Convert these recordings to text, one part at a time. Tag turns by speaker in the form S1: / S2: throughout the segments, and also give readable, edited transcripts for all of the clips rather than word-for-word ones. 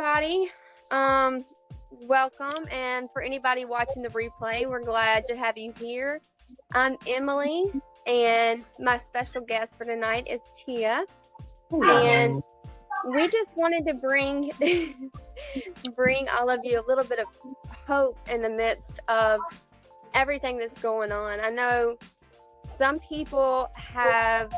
S1: everybody. Welcome, and for anybody watching the replay, we're glad to have you here. I'm Emily, and my special guest for tonight is Teia. And we just wanted to bring bring all of you a little bit of hope in the midst of everything that's going on. I know some people have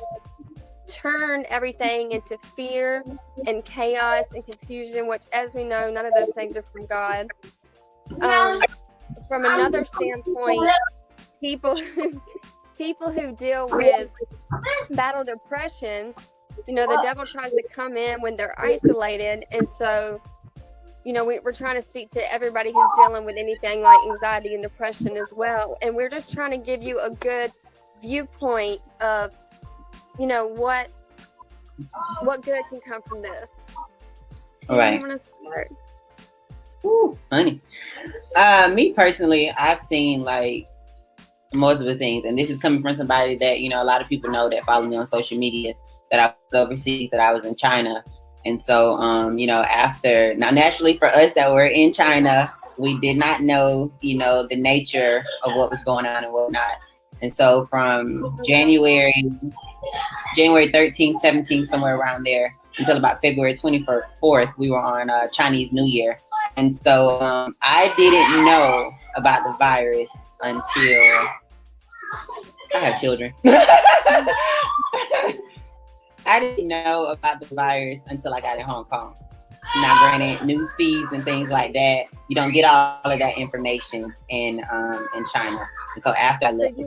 S1: turned everything into fear and chaos and confusion, which, as we know, none of those things are from God. From another standpoint, people who deal with battle depression, the devil tries to come in when they're isolated, and so we're trying to speak to everybody who's dealing with anything like anxiety and depression as well, and we're just trying to give you a good viewpoint of what good can come from this.
S2: All right.
S1: You want to start?
S2: Ooh, honey. Me personally, I've seen like most of the things, and this is coming from somebody that a lot of people know that follow me on social media, that I was overseas, that I was in China. And so after, now naturally for us that were in China, we did not know the nature of what was going on and whatnot. And so from January 13th, 17th, somewhere around there, until about February 24th, we were on Chinese New Year. And so I didn't know about the virus until I have children. I didn't know about the virus until I got in Hong Kong. Now, granted, news feeds and things like that, you don't get all of that information in China. And so after I left,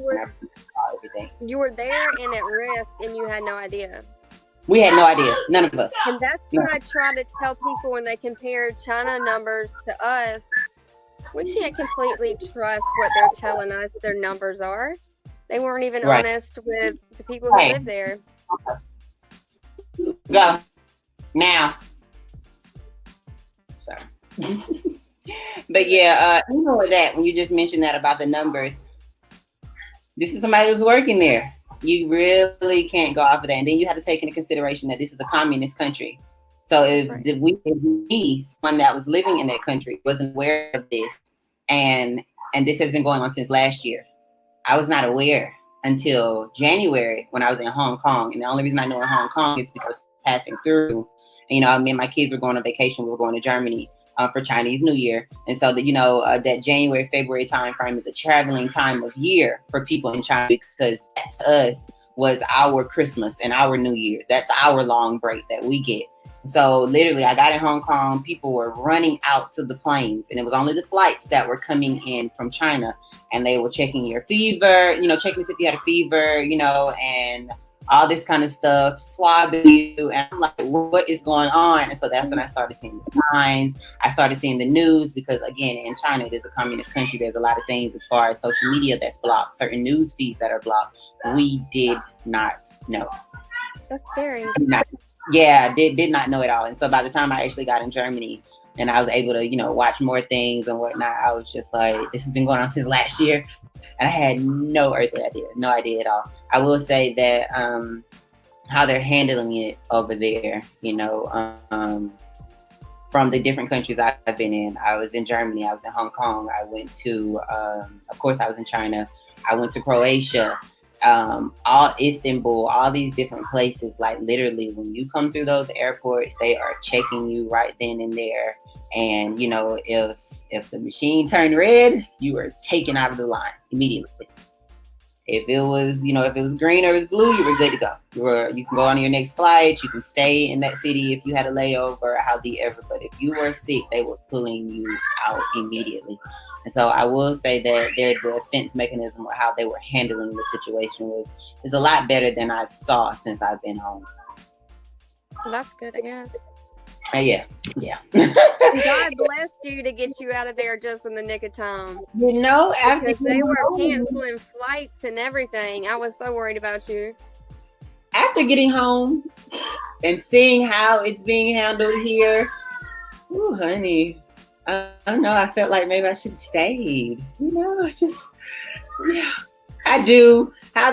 S2: everything.
S1: You were there and at risk, and you had no idea.
S2: We had no idea. None of us.
S1: And that's what I try to tell people when they compare China numbers to us. We can't completely trust what they're telling us their numbers are. They weren't even honest with the people who live there.
S2: Go. Now. Sorry. But yeah, that when you just mentioned that about the numbers, this is somebody who's working there. You really can't go off of that. And then you have to take into consideration that this is a communist country. So if someone that was living in that country wasn't aware of this, and this has been going on since last year, I was not aware until January when I was in Hong Kong. And the only reason I know in Hong Kong is because I was passing through. Me and my kids were going on vacation. We were going to Germany for Chinese New Year. And so that, that January, February time frame is a traveling time of year for people in China, because that to us was our Christmas and our New Year's. That's our long break that we get. So literally I got in Hong Kong, people were running out to the planes, and it was only the flights that were coming in from China, and they were checking your fever, checking to see if you had a fever, and all this kind of stuff, swabbing you. And I'm like, what is going on? And so that's when I started seeing the signs. I started seeing the news, because again, in China, it is a communist country. There's a lot of things as far as social media that's blocked, certain news feeds that are blocked. We did not know.
S1: That's scary.
S2: Did not know at all. And so by the time I actually got in Germany and I was able to, watch more things and whatnot, I was just like, this has been going on since last year. And I had no earthly idea, no idea at all. I will say that how they're handling it over there, from the different countries I've been in. I was in Germany, I was in Hong Kong, I went to, of course, I was in China, I went to Croatia, all Istanbul, all these different places. Like literally, when you come through those airports, they are checking you right then and there. And, if the machine turned red, you were taken out of the line immediately. If it was, green or it was blue, you were good to go. You can go on your next flight. You can stay in that city if you had a layover, however. But if you were sick, they were pulling you out immediately. And so I will say that their defense mechanism, or how they were handling the situation, is a lot better than I've saw since I've been home.
S1: That's good, I guess.
S2: Yeah.
S1: God blessed you to get you out of there just in the nick of time.
S2: After
S1: they were canceling flights and everything. I was so worried about you.
S2: After getting home and seeing how it's being handled here, ooh, honey, I don't know. I felt like maybe I should have stayed. I do. I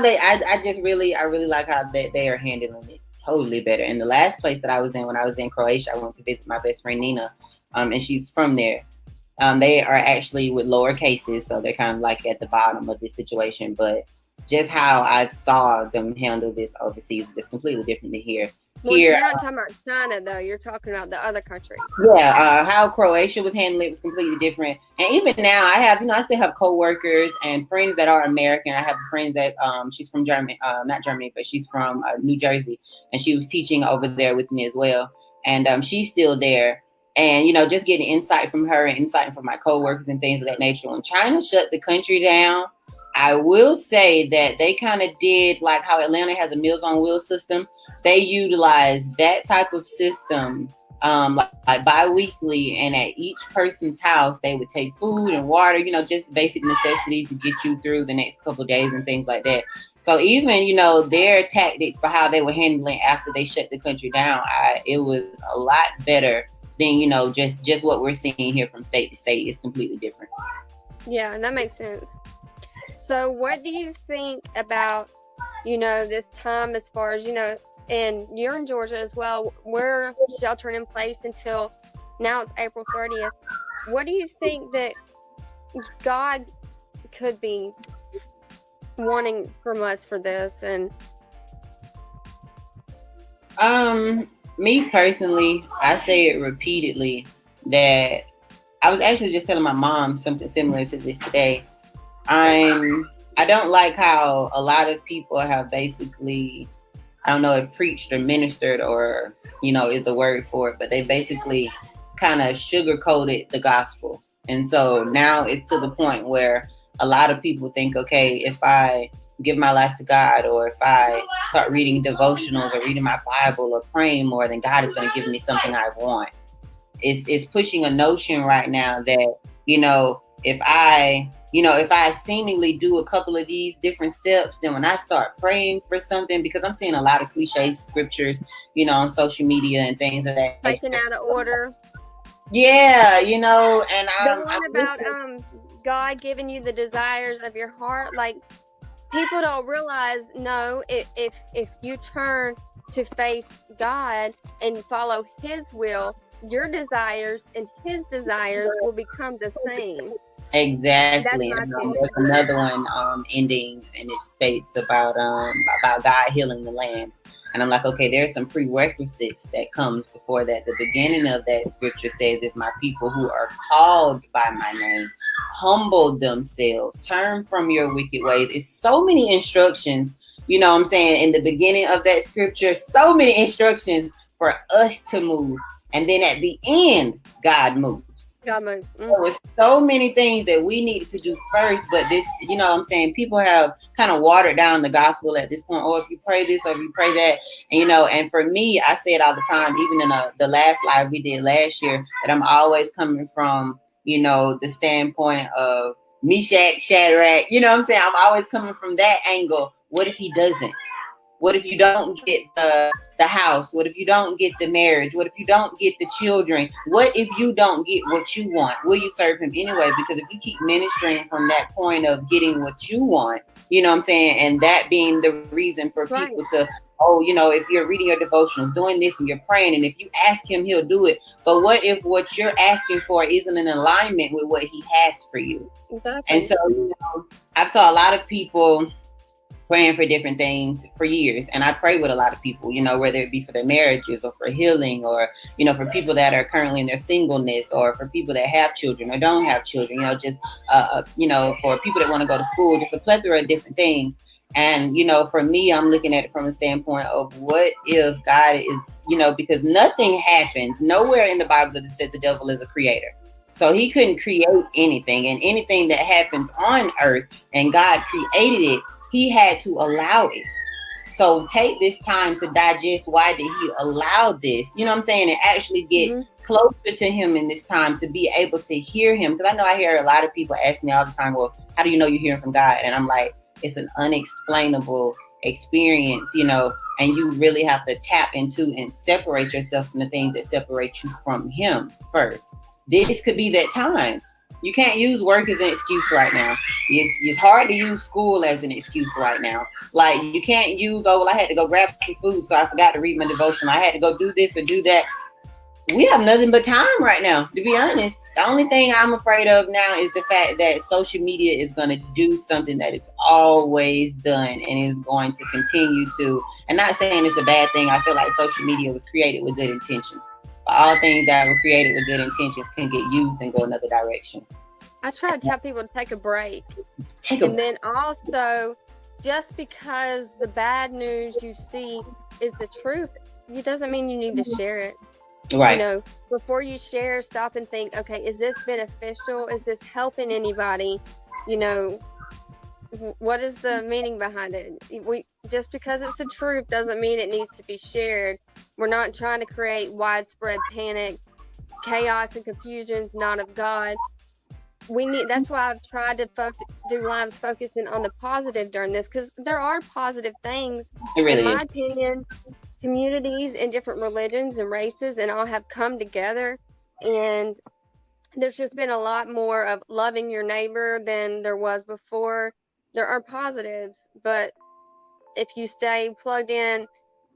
S2: really like how they are handling it totally better. And the last place that I was in, when I was in Croatia, I went to visit my best friend Nina, and she's from there. They are actually with lower cases, so they're kind of like at the bottom of this situation. But just how I saw them handle this overseas is completely different than here.
S1: Well, you're not talking about China, though. You're talking about the other countries.
S2: Yeah, how Croatia was handling it was completely different. And even now, I still have coworkers and friends that are American. I have a friend that she's from Germany, not Germany, but she's from New Jersey, and she was teaching over there with me as well. And she's still there. And just getting insight from her and insight from my coworkers and things of that nature. When China shut the country down, I will say that they kind of did like how Atlanta has a Meals on Wheels system. They utilize that type of system like bi-weekly, and at each person's house they would take food and water, just basic necessities to get you through the next couple of days and things like that. So even their tactics for how they were handling after they shut the country down, it was a lot better than just what we're seeing here from state to state. Is completely different.
S1: Yeah, that makes sense. So what do you think about this time, as far as and you're in Georgia as well, we're sheltering in place until now. It's April 30th. What do you think that God could be wanting from us for this? And
S2: me personally, I say it repeatedly that I was actually just telling my mom something similar to this today. I don't like how a lot of people have basically, I don't know if preached or ministered or, is the word for it, but they basically kind of sugarcoated the gospel. And so now it's to the point where a lot of people think, okay, if I give my life to God, or if I start reading devotionals or reading my Bible or praying more, then God is going to give me something I want. It's pushing a notion right now that, if I seemingly do a couple of these different steps, then when I start praying for something, because I'm seeing a lot of cliche scriptures, on social media and things of that.
S1: Taken out of order.
S2: Yeah, and
S1: the one about God giving you the desires of your heart, like people don't realize. No, if you turn to face God and follow His will, your desires and His desires will become the same.
S2: Exactly. There's another one ending, and it states about God healing the land. And I'm like, okay, there's some prerequisites that comes before that. The beginning of that scripture says, if my people who are called by my name humble themselves, turn from your wicked ways. It's so many instructions, in the beginning of that scripture, so many instructions for us to move. And then at the end, God moves. There was so many things that we needed to do first, but this, people have kind of watered down the gospel at this point. Oh, if you pray this or if you pray that, and for me, I say it all the time, even in the last live we did last year, that I'm always coming from, the standpoint of Meshach, Shadrach, I'm always coming from that angle. What if he doesn't? What if you don't get the house? What if you don't get the marriage? What if you don't get the children? What if you don't get what you want? Will you serve him anyway? Because if you keep ministering from that point of getting what you want, and that being the reason for people to, if you're reading your devotionals, doing this and you're praying, and if you ask him, he'll do it. But what if what you're asking for isn't in alignment with what he has for you? Exactly. And so, I saw a lot of people praying for different things for years. And I pray with a lot of people, whether it be for their marriages or for healing, or, for people that are currently in their singleness, or for people that have children or don't have children, just, for people that want to go to school, just a plethora of different things. And, for me, I'm looking at it from the standpoint of what if God is, because nothing happens nowhere in the Bible that said the devil is a creator. So he couldn't create anything, and anything that happens on earth and God created it, he had to allow it. So take this time to digest, why did he allow this? And actually get closer to him in this time to be able to hear him. Because I know I hear a lot of people ask me all the time, well, how do you know you're hearing from God? And I'm like, it's an unexplainable experience, and you really have to tap into and separate yourself from the things that separate you from him first. This could be that time. You can't use work as an excuse right now. It's hard to use school as an excuse right now. Like, you can't use, I had to go grab some food, so I forgot to read my devotion. I had to go do this or do that. we have nothing but time right now, to be honest. The only thing I'm afraid of now is the fact that social media is going to do something that it's always done and is going to continue to. And not saying it's a bad thing. I feel like social media was created with good intentions. But all things that were created with good intentions can get used and go another direction.
S1: I try to tell people to take a break.
S2: And
S1: then also, just because the bad news you see is the truth, it doesn't mean you need to share it.
S2: Right.
S1: You know, before you share, stop and think, okay, is this beneficial? Is this helping anybody? You know, what is the meaning behind it? Just because it's the truth doesn't mean it needs to be shared. We're not trying to create widespread panic, chaos, and confusions not of God. That's why I've tried to do lives focusing on the positive during this, because there are positive things.
S2: In
S1: my opinion, communities and different religions and races and all have come together, and there's just been a lot more of loving your neighbor than there was before. There are positives, but if you stay plugged in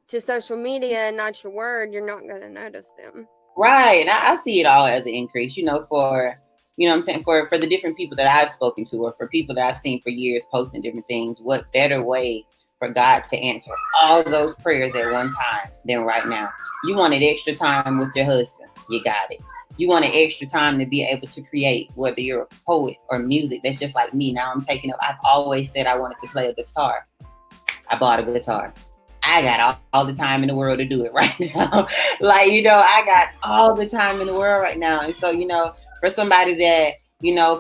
S1: to social media and not your word, you're not going to notice them.
S2: Right. And I see it all as an increase, for, what I'm saying, for the different people that I've spoken to, or for people that I've seen for years posting different things. What better way for God to answer all those prayers at one time than right now? You wanted extra time with your husband. You got it. You wanted extra time to be able to create, whether you're a poet or music. That's just like me. Now I'm taking up. I've always said I wanted to play a guitar. I bought a guitar. I got all the time in the world to do it right now. I got all the time in the world right now. And so, for somebody that,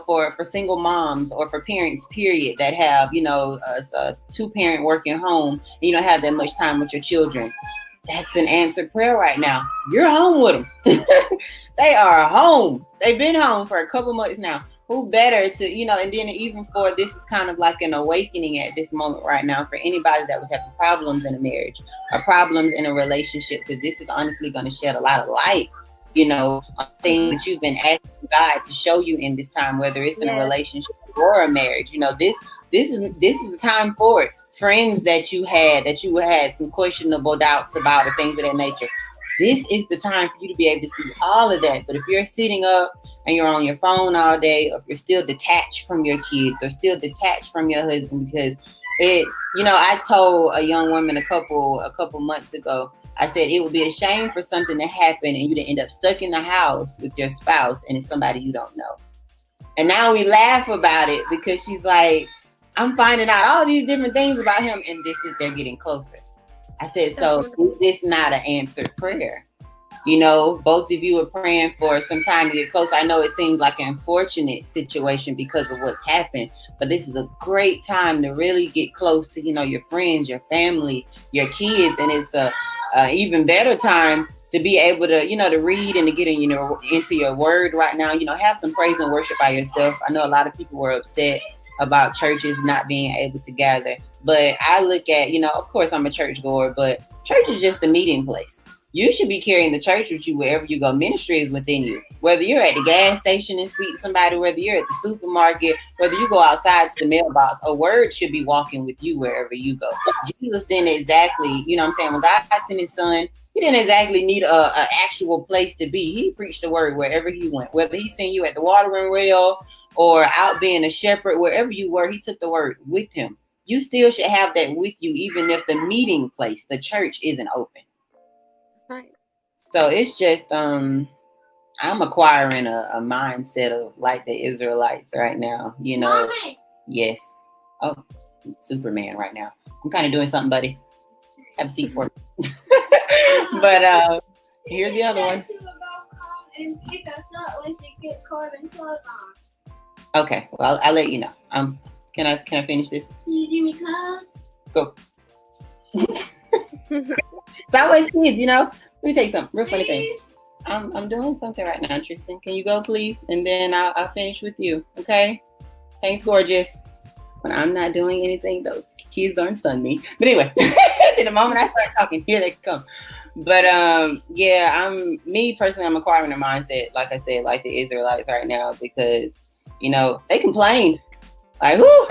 S2: for single moms or for parents, period, that have, a 2-parent working home, and you don't have that much time with your children, that's an answered prayer right now. You're home with them. They are home. They've been home for a couple months now. Who better to, and then even for, this is kind of like an awakening at this moment right now for anybody that was having problems in a marriage or problems in a relationship, because this is honestly going to shed a lot of light, on things that you've been asking God to show you in this time, whether it's in a relationship or a marriage. This is the time for it. Friends that you had some questionable doubts about or things of that nature. This is the time for you to be able to see all of that. But if you're sitting up and you're on your phone all day, or if you're still detached from your kids or still detached from your husband, because it's, I told a young woman a couple months ago, I said it would be a shame for something to happen and you to end up stuck in the house with your spouse and it's somebody you don't know. And now we laugh about it because she's like, I'm finding out all these different things about him, and this is they're getting closer. I said, so is this not an answered prayer? Both of you are praying for some time to get close. I know it seems like an unfortunate situation because of what's happened, but this is a great time to really get close to, your friends, your family, your kids. And it's a even better time to be able to, to read and to get into your word right now. Have some praise and worship by yourself. I know a lot of people were upset about churches not being able to gather, but I look at, of course I'm a church goer, but church is just a meeting place. You should be carrying the church with you wherever you go. Ministry is within you. Whether you're at the gas station and speak to somebody, whether you're at the supermarket, whether you go outside to the mailbox, a word should be walking with you wherever you go. Jesus didn't exactly, when God sent his son, he didn't exactly need a actual place to be. He preached the word wherever he went. Whether he sent you at the watering well or out being a shepherd, wherever you were, he took the word with him. You still should have that with you, even if the meeting place, the church, isn't open.
S1: Right.
S2: So it's just, I'm acquiring a mindset of like the Israelites right now, Mommy. Yes. Oh, Superman right now. I'm kind of doing something, buddy. Have a seat for me. But here's the other one. And pick us up when you get carbon clothes on. Okay, well, I'll let you know. Can I finish this? Can you give me clothes? Go. It's always kids, Let me tell you something real funny thing. I'm doing something right now, Tristan. Can you go, please? And then I'll finish with you, okay? Thanks, gorgeous. When I'm not doing anything, those kids aren't stunning me. But anyway, the moment I start talking, here they come. But me personally, I'm acquiring a mindset, like I said, like the Israelites right now, because they complained, like, whoo,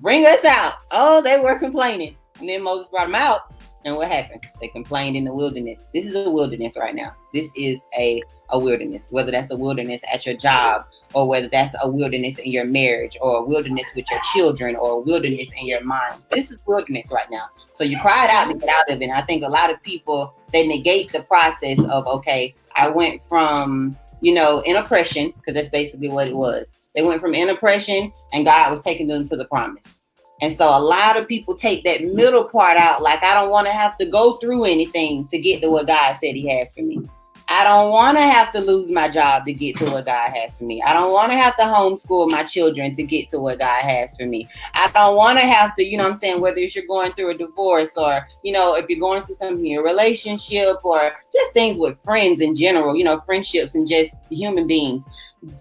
S2: bring us out. Oh, they were complaining, and then Moses brought them out, And what happened? They complained in the wilderness. This is a wilderness right now. This is a wilderness, whether that's a wilderness at your job, or whether that's a wilderness in your marriage, or a wilderness with your children, or a wilderness in your mind. This is wilderness right now. So you cried out to get out of it. And I think a lot of people, they negate the process of, okay, I went from, in oppression, because that's basically what it was. They went from in oppression, and God was taking them to the promise. And so a lot of people take that middle part out, like, I don't want to have to go through anything to get to what God said he has for me. I don't want to have to lose my job to get to what God has for me. I don't want to have to homeschool my children to get to what God has for me. I don't want to have to, whether it's you're going through a divorce, or, if you're going through something in a relationship, or just things with friends in general, friendships and just human beings.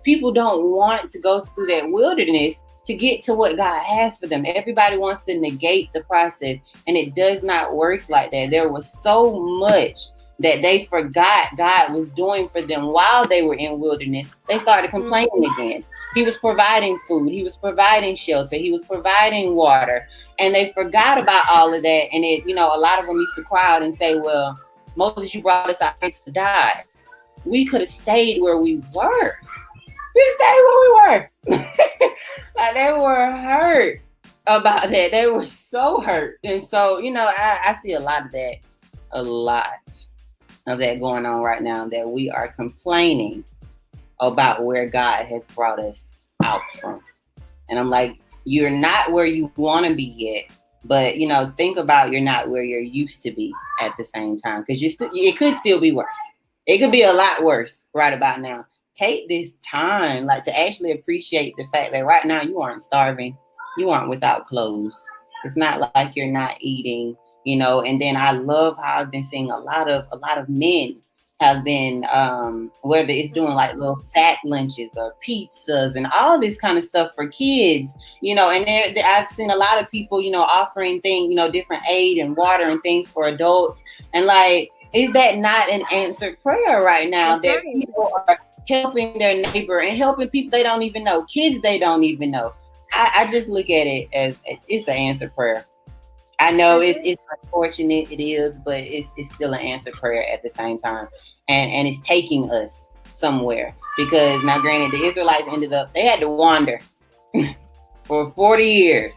S2: People don't want to go through that wilderness to get to what God has for them. Everybody wants to negate the process, and it does not work like that. There was so much that they forgot God was doing for them while they were in wilderness. They started complaining again. He was providing food. He was providing shelter. He was providing water. And they forgot about all of that. And a lot of them used to cry out and say, well, Moses, you brought us out here to die. We could have stayed where we were. We stayed where we were. Like, they were hurt about that. They were so hurt. And so, I see a lot of that going on right now, that we are complaining about where God has brought us out from. And I'm like, you're not where you want to be yet, but think about, you're not where you're used to be at the same time, because it could still be worse. It could be a lot worse right about now. Take this time, to actually appreciate the fact that right now you aren't starving, you aren't without clothes. It's not like you're not eating. And then I love how I've been seeing a lot of men have been, whether it's doing like little sack lunches or pizzas and all this kind of stuff for kids, and I've seen a lot of people, offering things, different aid and water and things for adults. And is that not an answered prayer right now? That people are helping their neighbor and helping people they don't even know, kids they don't even know. I just look at it as it's an answered prayer. I know it's unfortunate, it is, but it's still an answered prayer at the same time. And it's taking us somewhere, because now granted, the Israelites they had to wander for 40 years,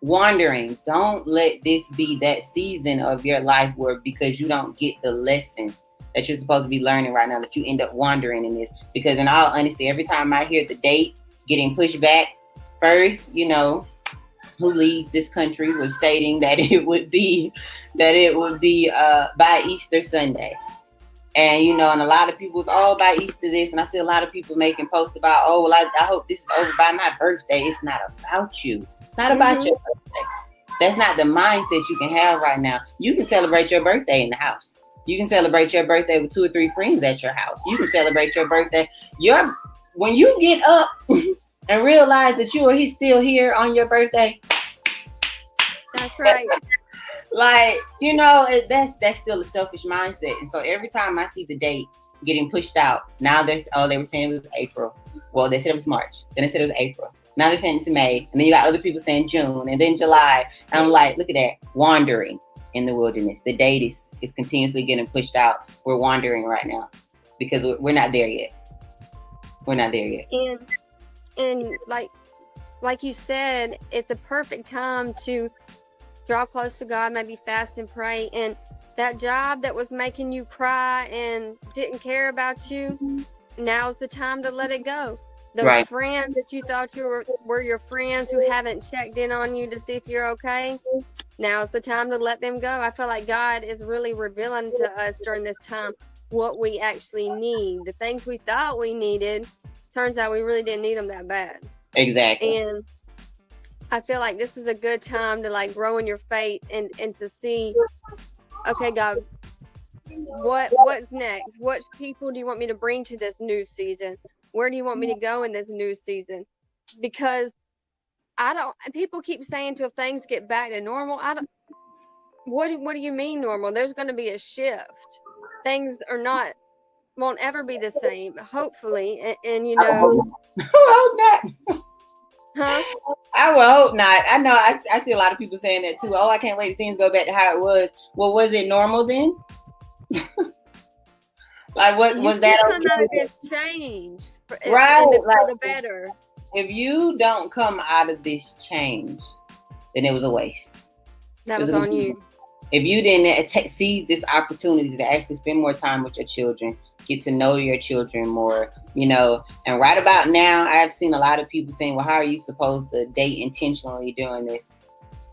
S2: wandering. Don't let this be that season of your life where, because you don't get the lesson that you're supposed to be learning right now, that you end up wandering in this. Because in all honesty, every time I hear the date getting pushed back, first, who leads this country was stating that it would be by Easter Sunday. And, and a lot of people was, by Easter this. And I see a lot of people making posts about, I hope this is over by my birthday. It's not about you. It's not about your birthday. That's not the mindset you can have right now. You can celebrate your birthday in the house. You can celebrate your birthday with 2 or 3 friends at your house. You can celebrate your birthday. When you get up and realize that you are still here on your birthday.
S1: That's right.
S2: That's still a selfish mindset. And so every time I see the date getting pushed out, now they were saying it was April. Well, they said it was March. Then they said it was April. Now they're saying it's May. And then you got other people saying June and then July. And I'm like, look at that. Wandering in the wilderness. The date is continuously getting pushed out. We're wandering right now because we're not there yet. We're not there yet.
S1: And like you said, it's a perfect time to draw close to God, maybe fast and pray. And that job that was making you cry and didn't care about you, now's the time to let it go. Those friends that you thought were your friends who haven't checked in on you to see if you're okay, now's the time to let them go. I feel like God is really revealing to us during this time what we actually need. The things we thought we needed, turns out we really didn't need them that bad.
S2: Exactly.
S1: And I feel like this is a good time to grow in your faith and to see, okay, God, what's next? What people do you want me to bring to this new season? Where do you want me to go in this new season? Because people keep saying till things get back to normal. What do you mean normal? There's going to be a shift. Things won't ever be the same, hopefully. And
S2: I hope not.
S1: Huh?
S2: I would hope not. I know I see a lot of people saying that too. Oh, I can't wait till things go back to how it was. Well, was it normal then? Like, what
S1: You
S2: was
S1: can
S2: that
S1: come out of
S2: okay?
S1: this change
S2: Right.
S1: for
S2: Like,
S1: the better.
S2: if you don't come out of this change, then it was a waste.
S1: That was on you.
S2: If you didn't seize this opportunity to actually spend more time with your children, get to know your children more, and right about now, I've seen a lot of people saying, well, how are you supposed to date intentionally during this?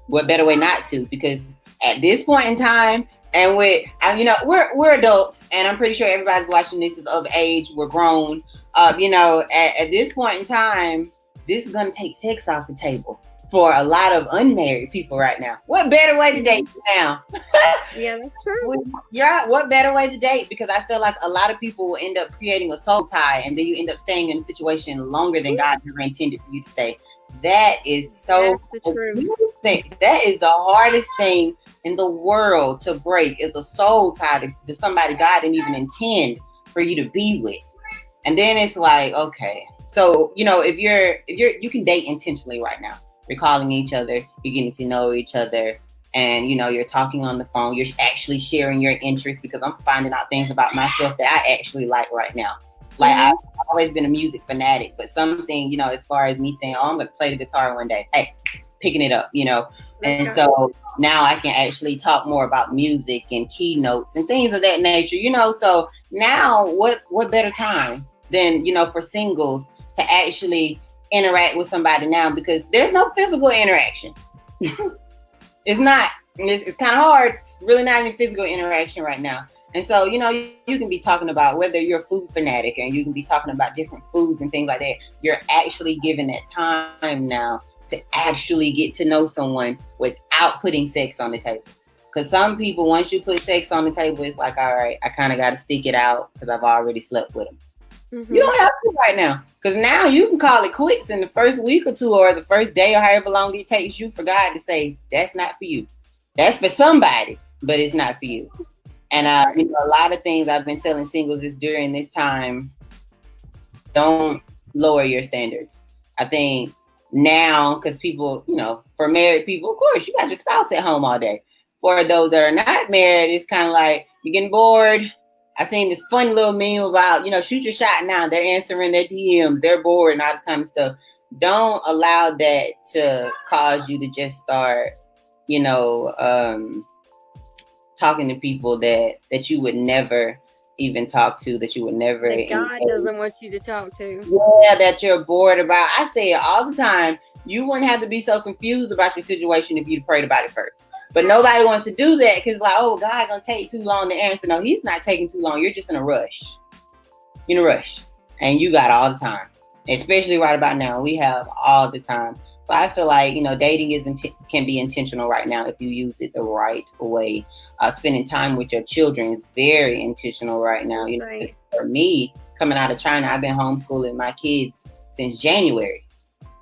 S2: What better way not to? Because at this point in time, and we're adults, and I'm pretty sure everybody's watching this is of age. We're grown. At this point in time, this is going to take sex off the table for a lot of unmarried people right now. What better way to date now?
S1: Yeah, that's true.
S2: Yeah, what better way to date? Because I feel like a lot of people will end up creating a soul tie, and then you end up staying in a situation longer than God ever intended for you to stay. That is so. That is the hardest thing in the world to break, is a soul tie to somebody God didn't even intend for you to be with. And then it's like, okay, so if you can date intentionally right now. You're calling each other, you're getting to know each other, and you're talking on the phone. You're actually sharing your interests, because I'm finding out things about myself that I actually like right now. Like, I've always been a music fanatic, but something, as far as me saying, oh, I'm going to play the guitar one day. Hey, picking it up, And so now I can actually talk more about music and keynotes and things of that nature, So now what better time than, for singles to actually interact with somebody now, because there's no physical interaction. It's not. It's kind of hard. It's really not any physical interaction right now. And so, you can be talking about whether you're a food fanatic, and you can be talking about different foods and things like that. You're actually given that time now to actually get to know someone without putting sex on the table. Because some people, once you put sex on the table, it's like, all right, I kind of got to stick it out because I've already slept with them. Mm-hmm. You don't have to right now, because now you can call it quits in the first week or two, or the first day, or however long it takes you for God to say, that's not for you. That's for somebody, but it's not for you. And a lot of things I've been telling singles is during this time, don't lower your standards. I think now, because people, for married people, of course, you got your spouse at home all day. For those that are not married, it's kind of like you're getting bored. I seen this funny little meme about, shoot your shot now. They're answering their DMs. They're bored and all this kind of stuff. Don't allow that to cause you to just start, talking to people that you would never even talk to, that you would never.
S1: That God doesn't want you to talk to.
S2: Yeah, that you're bored about. I say it all the time. You wouldn't have to be so confused about your situation if you'd prayed about it first. But nobody wants to do that, because like, oh, God gonna take too long to answer. No, he's not taking too long. You're just in a rush. You're in a rush. And you got all the time. Especially right about now. We have all the time. So I feel like, dating can be intentional right now if you use it the right way. Spending time with your children is very intentional right now.
S1: Right.
S2: For me, coming out of China, I've been homeschooling my kids since January.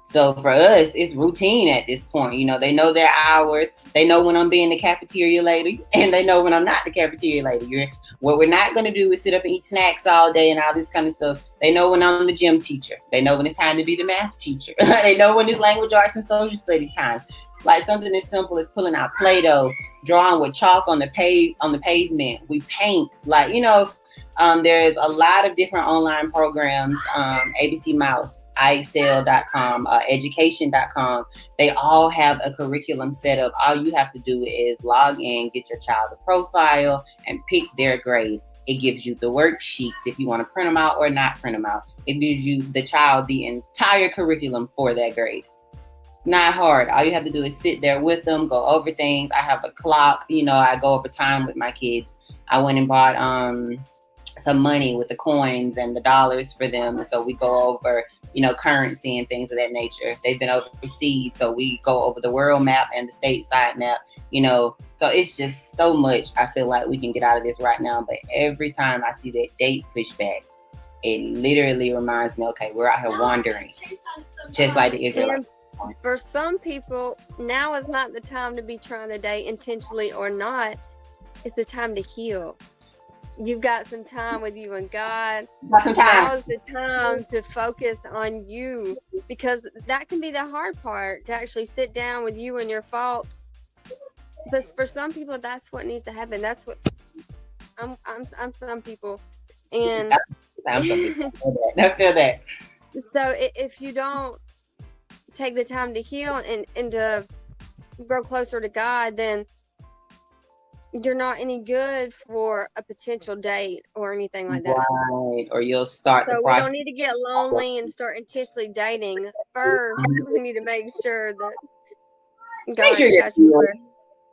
S2: So for us, it's routine at this point. They know their hours. They know when I'm being the cafeteria lady, and they know when I'm not the cafeteria lady. What we're not going to do is sit up and eat snacks all day and all this kind of stuff. They know when I'm the gym teacher. They know when it's time to be the math teacher. They know when it's language arts and social studies time. Like something as simple as pulling out Play-Doh, drawing with chalk on the pavement. We paint, there's a lot of different online programs, ABC Mouse, iExcel.com, education.com. They all have a curriculum set up. All you have to do is log in, get your child a profile, and pick their grade. It gives you the worksheets if you want to print them out or not print them out. It gives you the child the entire curriculum for that grade. It's not hard. All you have to do is sit there with them, go over things. I have a clock. I go over time with my kids. I went and bought some money with the coins and the dollars for them. And so we go over, currency and things of that nature. They've been overseas, so we go over the world map and the stateside map, So it's just so much I feel like we can get out of this right now. But every time I see that date pushback, it literally reminds me, okay, we're out here wandering, just like the Israelites.
S1: For some people, now is not the time to be trying to date intentionally or not. It's the time to heal. you've got some time with you and God.
S2: Got some time.
S1: Now is the time to focus on you, because that can be the hard part, to actually sit down with you and your faults. But for some people, that's what needs to happen. That's what I'm some people, and
S2: I feel that.
S1: so if you don't take the time to heal and to grow closer to God, then you're not any good for a potential date or anything like that.
S2: Right. Or you'll start the
S1: So we
S2: process.
S1: don't need to get lonely and start intentionally dating. First, we need to make sure that God
S2: Make sure you're
S1: got you
S2: healed.
S1: first.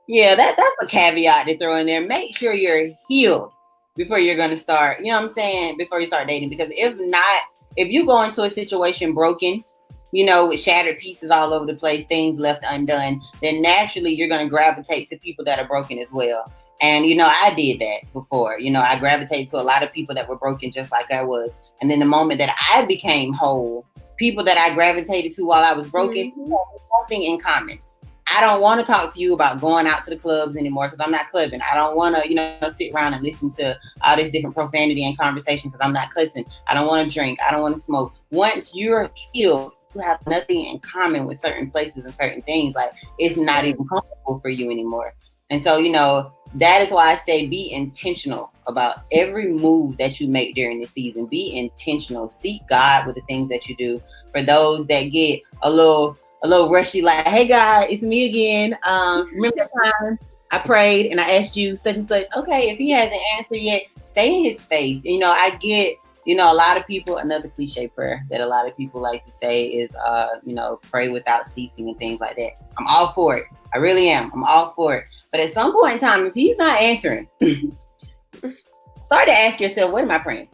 S2: Yeah, that's a caveat to throw in there. Make sure you're healed before you're going to start, you know what I'm saying, before you start dating. Because if not, if you go into a situation broken, you know, with shattered pieces all over the place, things left undone, then naturally you're going to gravitate to people that are broken as well. And, you know, I did that before. You know, I gravitated to a lot of people that were broken just like I was. And then the moment that I became whole, people that I gravitated to while I was broken, had nothing in common. I don't want to talk to you about going out to the clubs anymore because I'm not clubbing. I don't want to, you know, sit around and listen to all this different profanity and conversation because I'm not cussing. I don't want to drink. I don't want to smoke. Once you're healed, you have nothing in common with certain places and certain things. Like, it's not even comfortable for you anymore. And so, you know, that is why I say be intentional about every move that you make during the season. Be intentional. Seek God with the things that you do. For those that get a little rushy, like, hey God, it's me again. Remember that time I prayed and I asked you such and such? Okay, if he hasn't answered yet, stay in his face. You know, I get, you know, a lot of people, another cliche prayer that a lot of people like to say is, you know, pray without ceasing and things like that. I'm all for it. I really am. I'm all for it. But at some point in time, if he's not answering, start to ask yourself, what am I praying?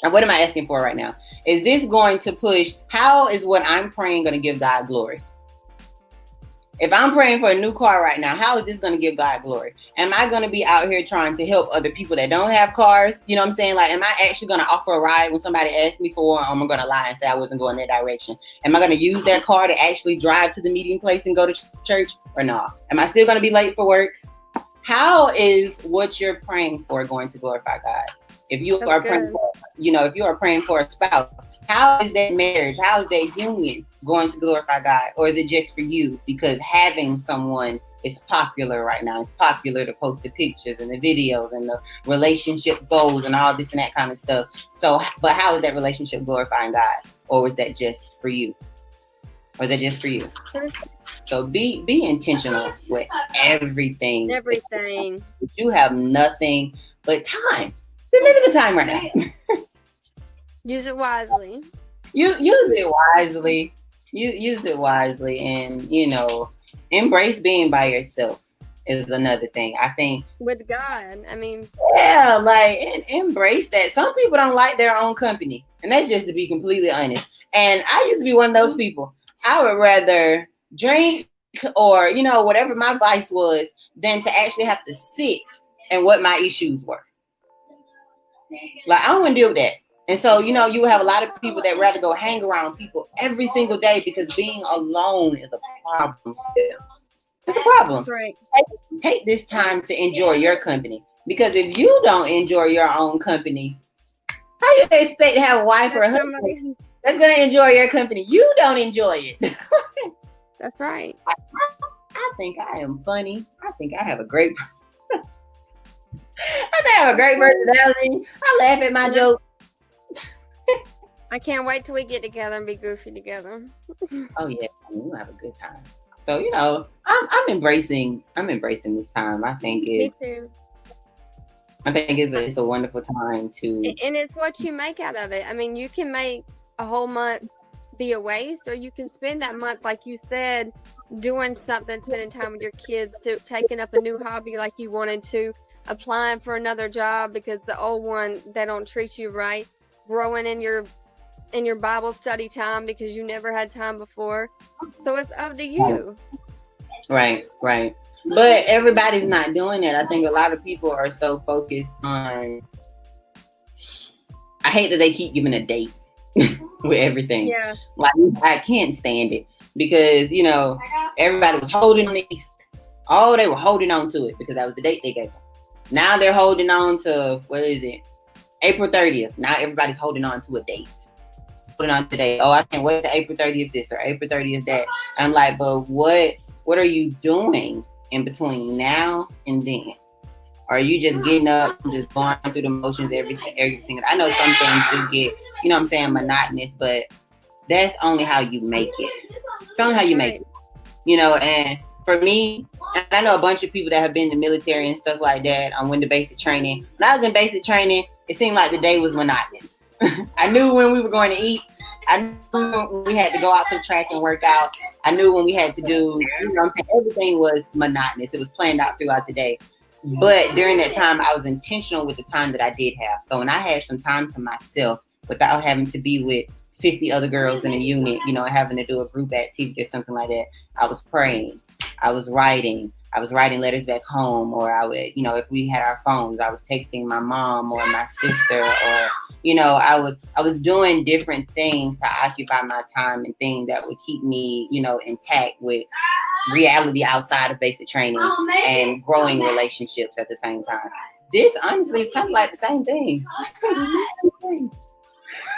S2: And what am I asking for right now? Is this going to push? How is what I'm praying going to give God glory? If I'm praying for a new car right now, how is this going to give God glory? Am I going to be out here trying to help other people that don't have cars? You know what I'm saying? Like, am I actually going to offer a ride when somebody asks me for one? Or am I going to lie and say I wasn't going that direction? Am I going to use that car to actually drive to the meeting place and go to church or not? Am I still going to be late for work? How is what you're praying for going to glorify God? If you are praying for, you know, if you are praying for a spouse, how is that marriage? How is that union going to glorify God? Or is it just for you? Because having someone is popular right now. It's popular to post the pictures and the videos and the relationship goals and all this and that kind of stuff. So, but how is that relationship glorifying God? Or is that just for you? Or is that just for you? So be intentional with everything.
S1: Everything.
S2: You have nothing but time. You're living the time right now.
S1: Use it wisely.
S2: Use it wisely. Use it wisely, and you know, embrace being by yourself is another thing. I think
S1: with God. I mean,
S2: yeah, like embrace that. Some people don't like their own company, and that's just to be completely honest. And I used to be one of those people. I would rather drink or, you know, whatever my vice was than to actually have to sit and what my issues were. Like, I don't want to deal with that. And so, you know, you have a lot of people that rather go hang around people every single day because being alone is a problem. It's a problem.
S1: That's right.
S2: Take this time to enjoy your company. Because if you don't enjoy your own company, how you expect to have a wife or a husband that's going to enjoy your company? You don't enjoy it.
S1: That's right.
S2: I think I am funny. I think I have a great personality. I laugh at my jokes.
S1: I can't wait till we get together and be goofy together.
S2: Oh yeah, we'll have a good time. So, you know, I'm embracing this time. I think it's
S1: Me too.
S2: I think it's a wonderful time to,
S1: and it's what you make out of it. I mean, you can make a whole month be a waste, or you can spend that month, like you said, doing something, spending time with your kids, to taking up a new hobby like you wanted to, applying for another job because the old one, they don't treat you right, growing in your Bible study time because you never had time before. So it's up to you.
S2: Right. But everybody's not doing that. I think a lot of people are so focused on, I hate that they keep giving a date with everything.
S1: Yeah.
S2: Like, I can't stand it because, you know, everybody was holding on to Easter. Oh, they were holding on to it because that was the date they gave them. Now they're holding on to, what is it? April 30th. Now everybody's holding on to a date. Holding on to a date. Oh, I can't wait to April 30th this or April 30th that. I'm like, but what are you doing in between now and then? Or are you just getting up and just going through the motions every single? I know some things do get, you know what I'm saying, monotonous, but that's only how you make it. It's only how you make it. You know, and for me, and I know a bunch of people that have been in the military and stuff like that. I went to basic training. When I was in basic training, it seemed like the day was monotonous. I knew when we were going to eat. I knew when we had to go out to the track and work out. I knew when we had to do, you know what I'm saying, everything was monotonous. It was planned out throughout the day. But during that time, I was intentional with the time that I did have. So when I had some time to myself without having to be with 50 other girls in a unit, you know, having to do a group activity or something like that, I was praying. I was writing letters back home, or I would, you know, if we had our phones, I was texting my mom or my sister, or, you know, I was doing different things to occupy my time and things that would keep me, you know, intact with reality outside of basic training and growing relationships at the same time. This honestly is kind of like the same thing.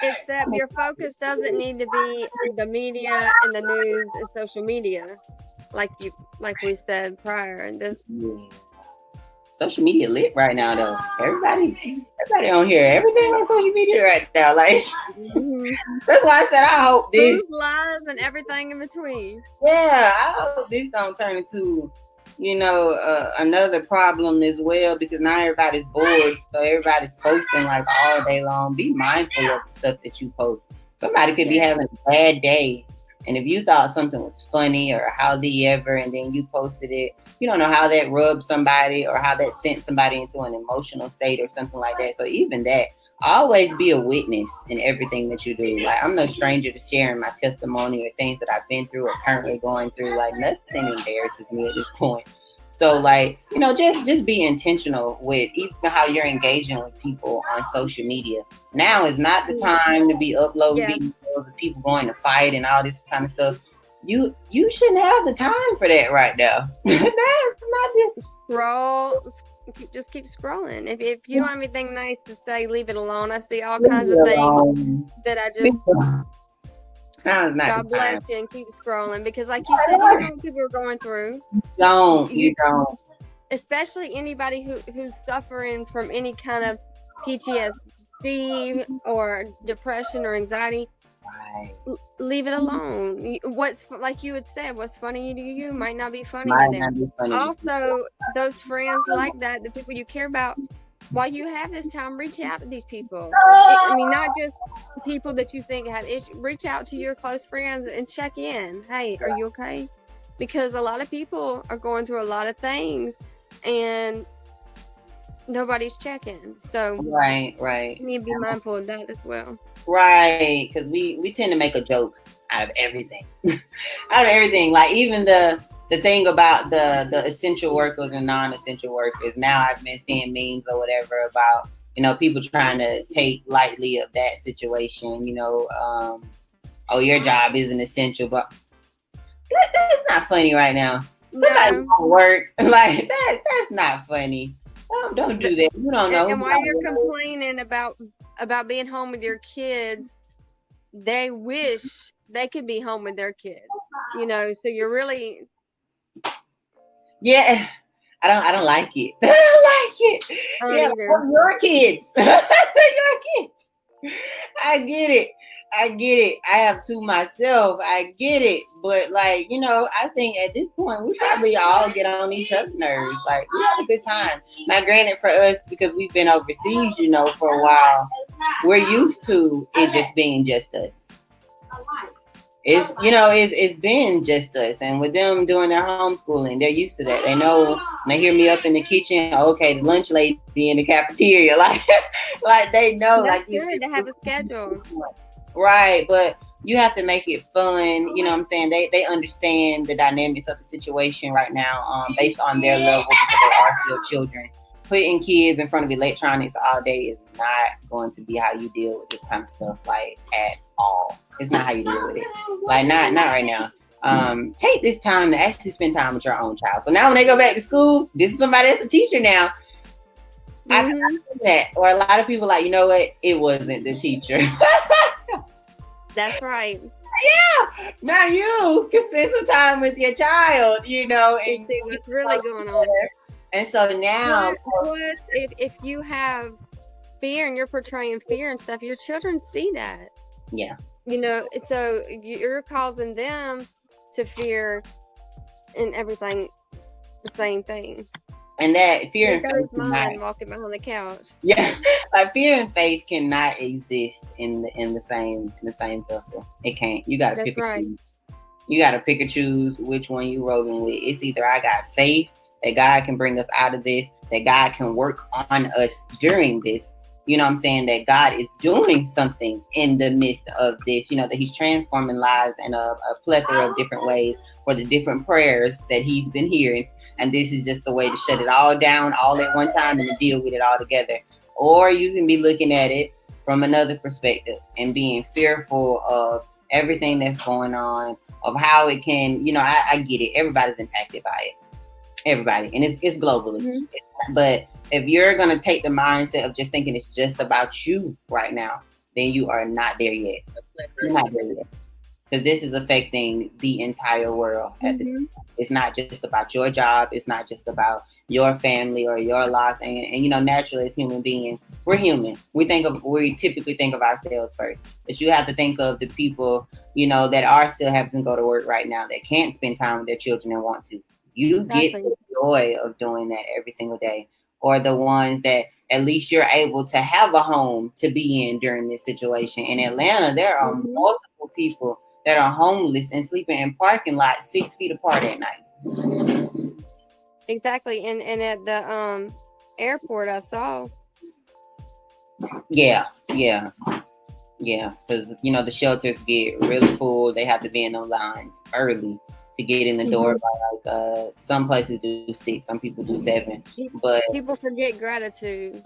S1: Except your focus doesn't need to be the media and the news and social media, like we said prior. And this
S2: social media lit right now, though. Everybody on here, everything on social media right now. Like that's why I said I hope this
S1: live and everything in between.
S2: Yeah, I hope this don't turn into, you know, another problem as well, because now everybody's bored, so everybody's posting like all day long. Be mindful of the stuff that you post. Somebody could be having a bad day, and if you thought something was funny or howdy ever, and then you posted it, you don't know how that rubbed somebody or how that sent somebody into an emotional state or something like that. So even that, always be a witness in everything that you do. Like, I'm no stranger to sharing my testimony or things that I've been through or currently going through. Like, nothing embarrasses me at this point. So, like, you know, just be intentional with even how you're engaging with people on social media. Now is not the time to be uploading videos of people going to fight and all this kind of stuff. You shouldn't have the time for that right now. That's not it.
S1: Just keep scrolling. If you don't have anything nice to say, leave it alone. I see all kinds of things that I just God bless you, and keep scrolling, because like you said, you know what people are going through.
S2: You don't.
S1: Especially anybody who's suffering from any kind of PTSD or depression or anxiety.
S2: Right.
S1: Leave it alone. What's, like you had said, what's funny to you might not be funny to them. Also, those friends like that, the people you care about, while you have this time, reach out to these people. I mean, not just people that you think have issues. Reach out to your close friends and check in. Hey, are you okay? Because a lot of people are going through a lot of things, and nobody's checking. So
S2: right.
S1: You need to be mindful of that as well.
S2: Right, because we tend to make a joke out of everything. Like even the thing about the essential workers and non-essential workers. Now I've been seeing memes or whatever about, you know, people trying to take lightly of that situation. You know, oh, your job isn't essential, but that's not funny right now. Somebody's gonna work like that's not funny. Don't do that. You don't know.
S1: And while you're complaining about being home with your kids, they wish they could be home with their kids. You know, so you're really.
S2: Yeah, I don't like it. I don't like it. Your kids. Your kids. I get it. I have two myself. I get it. But, like, you know, I think at this point, we probably all get on each other's nerves. Like, we have a good time. Now, granted, for us, because we've been overseas, you know, for a while, we're used to it just being just us. It's been just us. And with them doing their homeschooling, they're used to that. They know when they hear me up in the kitchen, okay, the lunch lady in the cafeteria. Like they know.
S1: That's good to have a schedule.
S2: Right, but you have to make it fun. You know what I'm saying? They understand the dynamics of the situation right now, based on their level, because they are still children. Putting kids in front of electronics all day is not going to be how you deal with this kind of stuff, like, at all. It's not how you deal with it. Like, not right now. Take this time to actually spend time with your own child. So now when they go back to school, this is somebody that's a teacher now. I've
S1: Mm-hmm.
S2: seen that. Or a lot of people like, you know what? It wasn't the teacher.
S1: That's right.
S2: Yeah. Now you can spend some time with your child, you know,
S1: To
S2: and
S1: see what's really going on.
S2: and so now,
S1: Plus, if you have fear and you're portraying fear and stuff, your children see that.
S2: yeah,
S1: You know, so you're causing them to fear and everything, the same thing.
S2: and that fear and
S1: There
S2: faith
S1: goes mine walking behind the couch.
S2: yeah, like fear and faith cannot exist in the same vessel. It can't. You gotta
S1: That's
S2: pick
S1: right.
S2: and choose. You gotta pick and choose which one you rolling with. It's either I got faith that God can bring us out of this, that God can work on us during this. You know what I'm saying? That God is doing something in the midst of this, you know, that He's transforming lives in a plethora of different ways for the different prayers that He's been hearing. And this is just the way to shut it all down all at one time and to deal with it all together. Or you can be looking at it from another perspective and being fearful of everything that's going on, of how it can, you know, I get it. Everybody's impacted by it. Everybody. And it's globally. Mm-hmm. But if you're going to take the mindset of just thinking it's just about you right now, then you are not there yet. You're not there yet. Because this is affecting the entire world. Mm-hmm. It's not just about your job. It's not just about your family or your life. And you know, naturally as human beings, we're human. We typically think of ourselves first. But you have to think of the people, you know, that are still having to go to work right now, that can't spend time with their children and want to. You get the joy of doing that every single day. Or the ones that at least you're able to have a home to be in during this situation. In Atlanta, there are multiple people that are homeless and sleeping in parking lots 6 feet apart at night.
S1: Exactly. And at the airport I saw.
S2: Yeah. Because, you know, the shelters get really full. They have to be in those lines early to get in the door by like some places do 6, some people do 7. But
S1: people forget gratitude.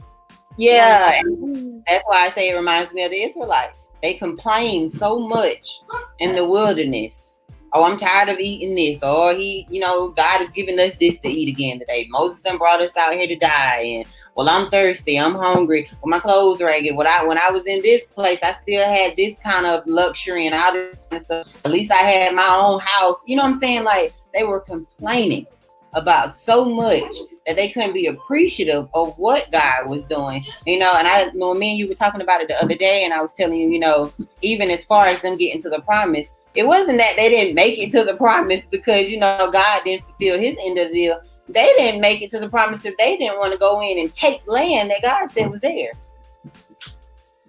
S2: Yeah, and that's why I say it reminds me of the Israelites. They complain so much in the wilderness. Oh, I'm tired of eating this. Or God is giving us this to eat again today. Moses done brought us out here to die. And well, I'm thirsty. I'm hungry. Well, my clothes ragged. When I was in this place, I still had this kind of luxury and all this kind of stuff. At least I had my own house. You know what I'm saying? Like, they were complaining about so much that they couldn't be appreciative of what God was doing, you know. And me and you were talking about it the other day, and I was telling you, you know, even as far as them getting to the promise, it wasn't that they didn't make it to the promise because, you know, God didn't fulfill His end of the deal. They didn't make it to the promise because they didn't want to go in and take land that God said was theirs.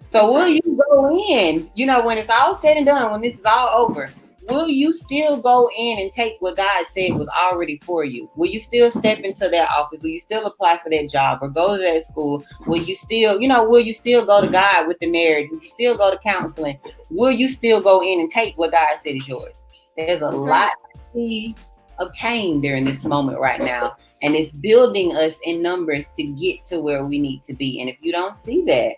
S2: So will you go in, you know, when it's all said and done, when this is all over, will you still go in and take what God said was already for you? Will you still step into that office? Will you still apply for that job or go to that school? Will you still go to God with the marriage? Will you still go to counseling? Will you still go in and take what God said is yours? There's a lot to be obtained during this moment right now. And it's building us in numbers to get to where we need to be. And if you don't see that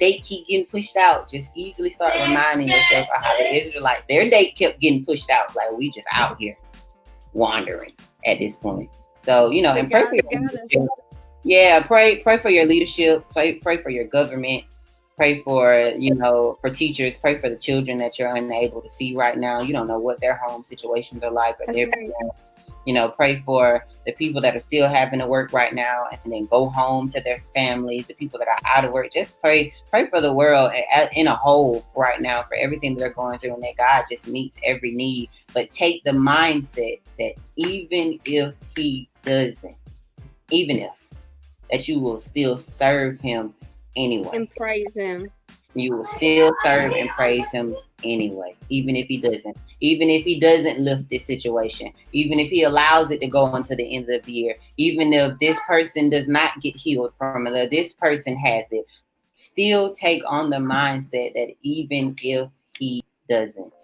S2: date keep getting pushed out, just easily start reminding yourself of how the Israelites, their date kept getting pushed out. Like, we just out here wandering at this point. So, you know, and pray for your leadership. Yeah, pray for your leadership. Pray for your government. Pray for, you know, for teachers. Pray for the children that you're unable to see right now. You don't know what their home situations are like, or their parents. You know, pray for the people that are still having to work right now and then go home to their families, the people that are out of work. Just pray for the world in a whole right now, for everything that they're going through, and that God just meets every need. But take the mindset that even if He doesn't, that you will still serve Him anyway.
S1: And praise Him.
S2: You will still serve and praise Him anyway, even if He doesn't. Even if He doesn't lift this situation, even if He allows it to go until the end of the year, even if this person does not get healed from it, this person has it, still take on the mindset that even if He doesn't,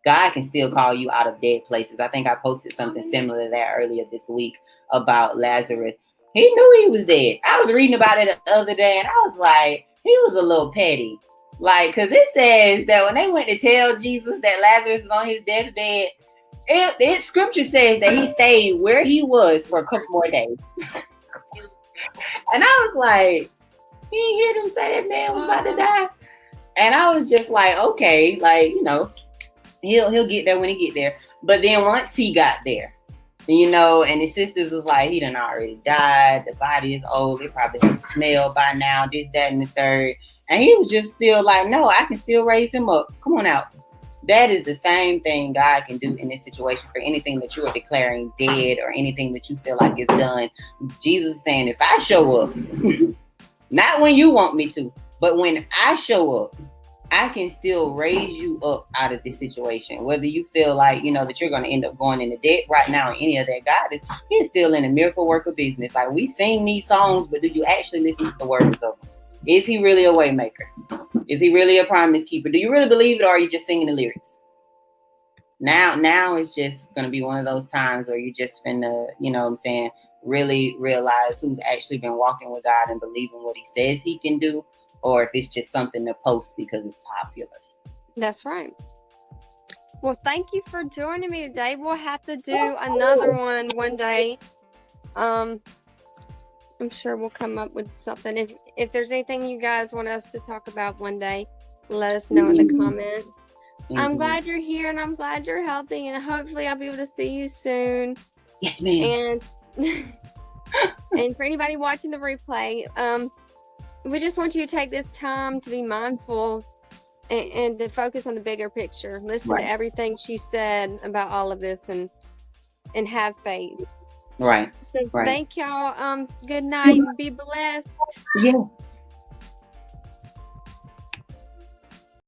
S2: God can still call you out of dead places. I think I posted something similar to that earlier this week about Lazarus. He knew he was dead. I was reading about it the other day, and I was like, he was a little petty. Like, because it says that when they went to tell Jesus that Lazarus was on his deathbed, scripture says that he stayed where he was for a couple more days. And I was like, you didn't hear them say that man was about to die? And I was just like, okay, like, you know, he'll get there when he get there. But then once he got there, you know, and his sisters was like, he done already died. The body is old. It probably has smell by now, this, that, and the third. And he was just still like, no, I can still raise him up. Come on out. That is the same thing God can do in this situation for anything that you are declaring dead or anything that you feel like is done. Jesus is saying, if I show up, not when you want me to, but when I show up, I can still raise you up out of this situation. Whether you feel like, you know, that you're going to end up going into debt right now or any of that, God He's still in the miracle worker business. Like, we sing these songs, but do you actually listen to the words of them? Is he really a way maker? Is he really a promise keeper? Do you really believe it, or are you just singing the lyrics? Now it's just going to be one of those times where you just finna, you know what I'm saying, really realize who's actually been walking with God and believing what he says he can do, or if it's just something to post because it's popular.
S1: That's right. Well, thank you for joining me today. We'll have to do another one day. I'm sure we'll come up with something. If there's anything you guys want us to talk about one day, let us know in the comments. I'm glad you're here, and I'm glad you're healthy, and hopefully I'll be able to see you soon.
S2: Yes, ma'am.
S1: And for anybody watching the replay, we just want you to take this time to be mindful and to focus on the bigger picture. Listen to everything she said about all of this, and have faith.
S2: Right.
S1: So thank y'all. Good night. Be blessed.
S2: Yes.